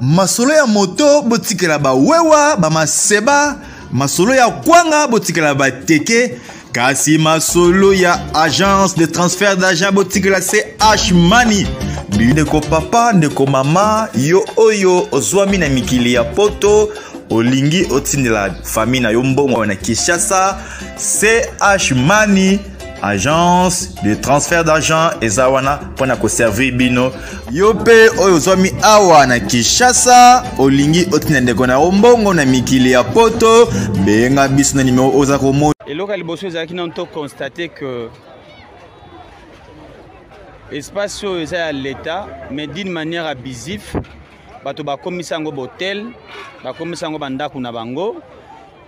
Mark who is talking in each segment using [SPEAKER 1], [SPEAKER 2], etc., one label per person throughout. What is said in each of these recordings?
[SPEAKER 1] Masolo ya moto botikela ba wewa ba maseba, masolo ya kwanga botikela ba teke, kasi masolo ya agence de transfert d'argent botikela CH Money. Ndeko papa, ndeko mama, yo oyo ozwami na mikili ya poto, olingi otindela famille na yo mbongo na Kinshasa, CH Money, agence de transfert d'argent ezawana pona ko servir bino. Yo pe oyo ozwami awa na Kinshasa, olingi otindela ndeko na mbongo na mikili ya poto, benga biso na numéro oza komo.
[SPEAKER 2] Eloko ya liboso ezalaki nano to constater que espace est à l'État, mais d'une manière abusive. Bato ba komisa ngo hotel, ba komisa ngo bandako na bango,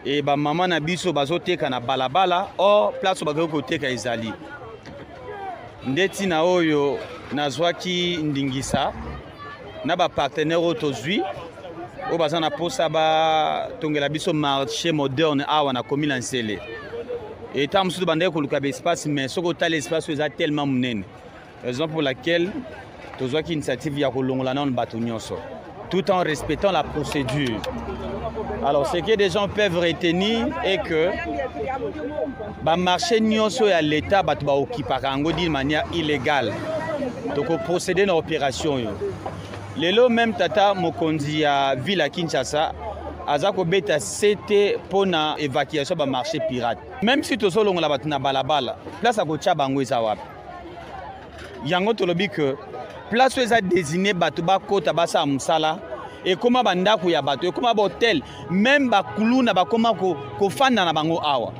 [SPEAKER 2] et ba maman na biso bazoteka na balabala, or place ba ko teka ezali. Ndeti na oyo nazwaki ndingisa na ba partenaire otozwi o bazana posa ba tongela biso marché moderne awa na commune Nsele. Et tant que bande ko luka espace, mais ce que l'espace est tellement monene. Raison pour laquelle tous les initiatives ya kolongola na bato nyonso, tout en respectant la procédure. Alors ce que les gens peuvent retenir est que ba marché nyonso ya l'État bato ba occupaka ngo d'une manière illégale. Donc procéder dans l'opération yo. Lelo même tata mokonzi ya ville à Kinshasa azako beta c'était pour na évacuation ba marché pirate. Même si to solongo la bato na balabala, place ko tia bango ezawapi. Yango tolobi que place où est désigné bato ba kota basa musala et comment bandako ya bato et comment hotel même ba kuluna ba comment ko fanda na bango awa.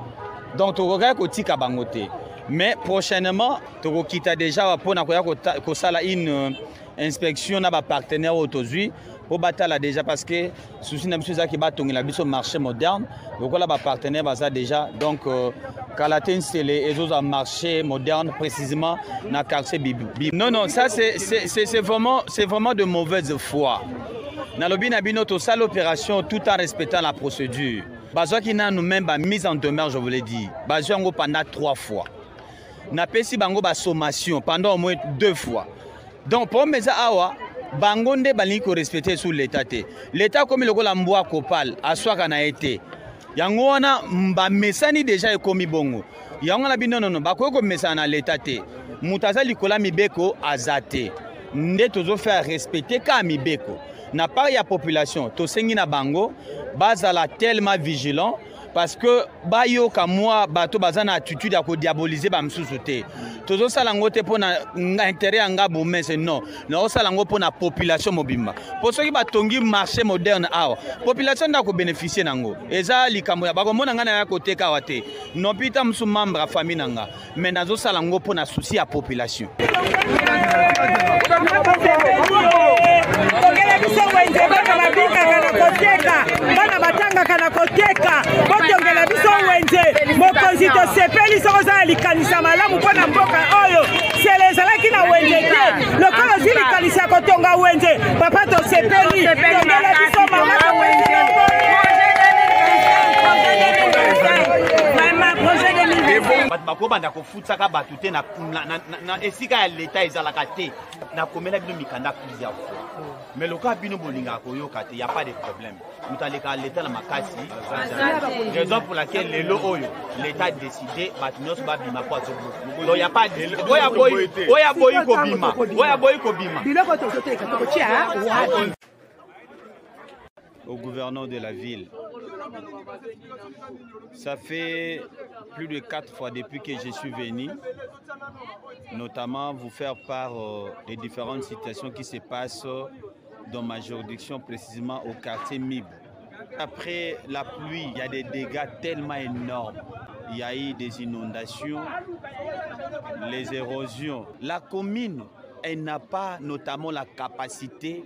[SPEAKER 2] Donc to regarde ko tika bango te. Mais prochainement to kita déjà pour na ko sala une inspection na ba partenaire autozui pour batala déjà parce que souci na biso za ki batongela biso marché moderne donc là ba partenaire baza déjà donc Kalaten Nsele et autres marché moderne précisément na quartier Bibi. Non ça c'est vraiment de mauvaise foi. Na lobi na bino to sala l'opération tout en respectant la procédure. Bazwa ki na nous même ba mise en demeure je vous l'ai dit. Bazwa ngo pendant 3 fois. Na pesi bango ba sommation pendant au moins 2 fois. Donc pour meza awa bangonde balingi ko respecter sous l'état té. L'état comme le la mboa kopal aswaka na été. Yango wana ba mesani déjà ekomi bongo. Yango na bino non ba ko mesana na l'état té. Mutaza likola mibeko azate. Nde tozo faire respecter ka mibeko. Na part ya population to sengi na bango bazala tellement vigilant parce que bayo ka moi bato bazana attitude à ko diaboliser ba msusu te. Tozo salango te pona intérêt anga bomese non. Na salango pona population mobimba. Pour ceux qui batongi marché moderne awa, population na ko bénéficier nango. Eza likambo ya bako mona ngana ya côté ka wate. Non pita msu membre a famille nanga, mais nazo salango pona souci à population.
[SPEAKER 3] Bana batanga kana koteka botongela biso wenze mokonzi to sepeli soko za likanisa malamu pona mboka oyo sele ezalaki na wenze te lokolo zili kanisa kotonga wenze papa to sepeli tongela biso mama to wenze
[SPEAKER 2] bako banda ko futaka batu te na esika ya l'État ezalaka te na komela bino mikanda plusieurs fois. Mais le cas bino bolinga ko yoka te, y a pas de problème. Mutaleka l'État na makasi. Raison pour laquelle les lo oyo l'État a décidé batu nyos ba bima kwa zo. Donc y a pas de oya boy ko bima.
[SPEAKER 3] Biloko to teka to tia.
[SPEAKER 2] Au gouverneur de la ville. Ça fait plus de 4 fois depuis que je suis venu, notamment vous faire part des différentes situations qui se passent dans ma juridiction, précisément au quartier MIB. Après la pluie, il y a des dégâts tellement énormes. Il y a eu des inondations, les érosions. La commune, elle n'a pas notamment la capacité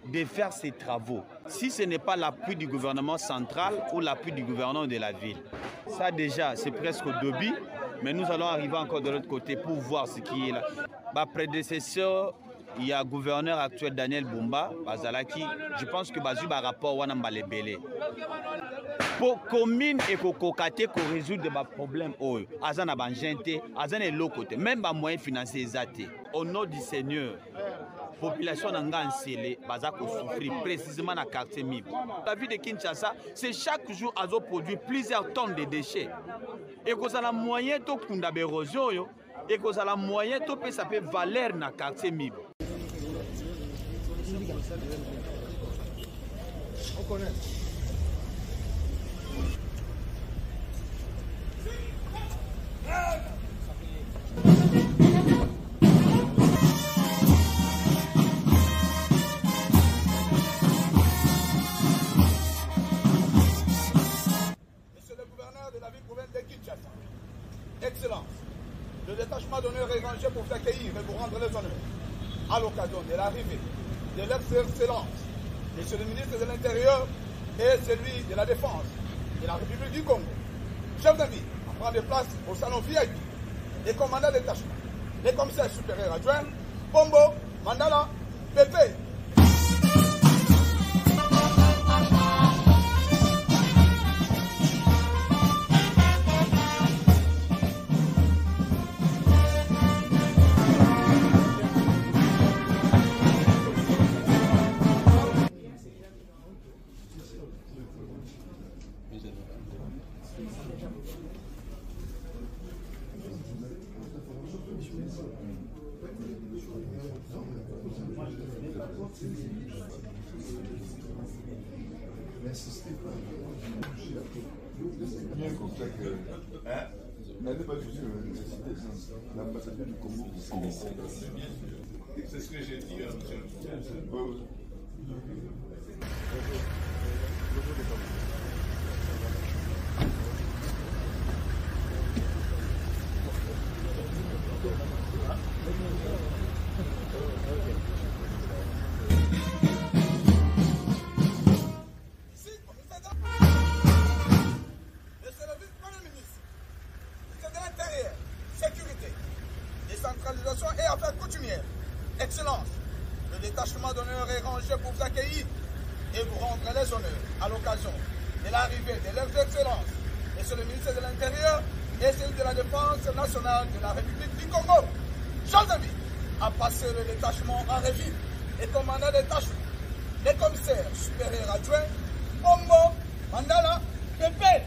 [SPEAKER 2] de faire ces travaux, si ce n'est pas l'appui du gouvernement central ou l'appui du gouvernement de la ville. Ça déjà, c'est presque au début, mais nous allons arriver encore de l'autre côté pour voir ce qui est là. Ma prédécesseur, il y a le gouverneur actuel Daniel Bumba, Bazalaki, je pense que Bazu a rapport à Nambalebele. Pour commune et pour kokate qu'on résoudre des problèmes, Azana Banjente, Azana l'autre côté, même pas moyen financier, au nom du Seigneur. population n'a enseigné baza ko souffrir précisément dans quartier Mibo. La ville de Kinshasa, c'est chaque jour azo produit plusieurs tonnes de déchets. Et que ça la moyen to kunda érosion yo et que ça la moyen to peut ça peut valeur dans quartier Mibo. On connaît.
[SPEAKER 4] Monsieur le gouverneur de la ville province de Kinshasa, Excellence, le détachement d'honneur est rangé pour vous accueillir et vous rendre les honneurs à l'occasion de l'arrivée de l'ex-excellence, Monsieur le ministre de l'Intérieur et celui de la Défense de la République du Congo. Chef d'amis, on prend des places au salon VIP, les commandants de détachement, les commissaires supérieurs adjoints, Pombo, Mandala, Pépé.
[SPEAKER 5] L'ambassadeur du Congo. C'est ce que j'ai dit.
[SPEAKER 4] Décentralisation et affaires coutumières. Excellence, le détachement d'honneur est rangé pour vous accueillir et vous rendre les honneurs à l'occasion de l'arrivée de l'ex-excellence, Monsieur le ministre de l'Intérieur et celui de la Défense nationale de la République du Congo. Chers amis, à passer le détachement en revue, les commandants de détachement, les commissaires supérieurs adjoints, Pombo, Mandala, Pépé.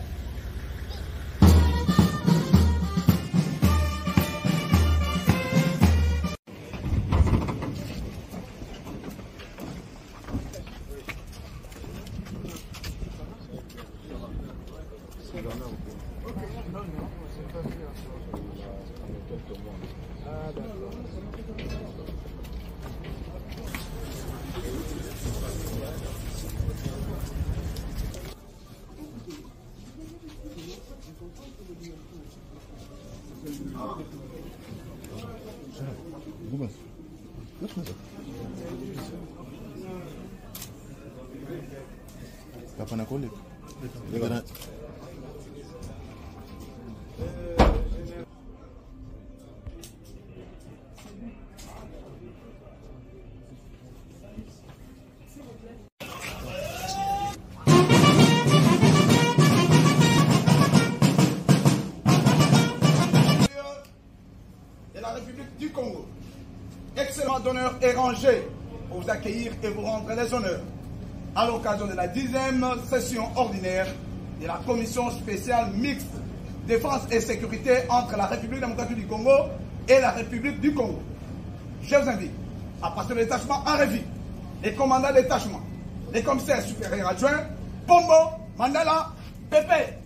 [SPEAKER 5] Kapan aku lihat?
[SPEAKER 4] De la République du Congo. Excellent d'honneur et rangé pour vous accueillir et vous rendre les honneurs à l'occasion de la 10e session ordinaire de la commission spéciale mixte défense et sécurité entre la République démocratique du Congo et la République du Congo. Je vous invite à passer le détachement en revue, les commandants de détachement, les commissaires supérieurs adjoints, Pombo, Mandala, Pépé.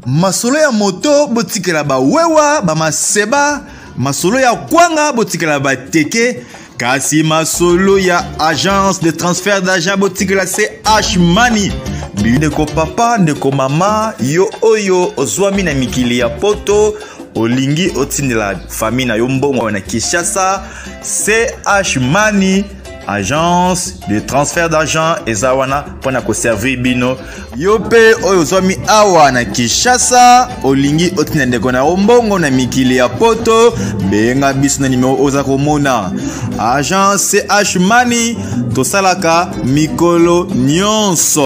[SPEAKER 1] Masolo ya moto botikela ba wewa ba maseba, masolo ya kwanga botikela ba teke, kasi masolo ya agence de transfert d'argent botikela CH Money. Ndeko papa, ndeko mama, yo oyo ozwami na mikili ya poto, olingi otindela famille na yo mbongo na Kinshasa, CH Money, agence de transfert d'argent ezawana pona ko servir bino. Yo pe oyo ozwami awa na Kinshasa, olingi otindela ndeko na mbongo na mikili ya poto, benga biso na numero oza komona. Agence CH Money, tosalaka mikolo nyonso.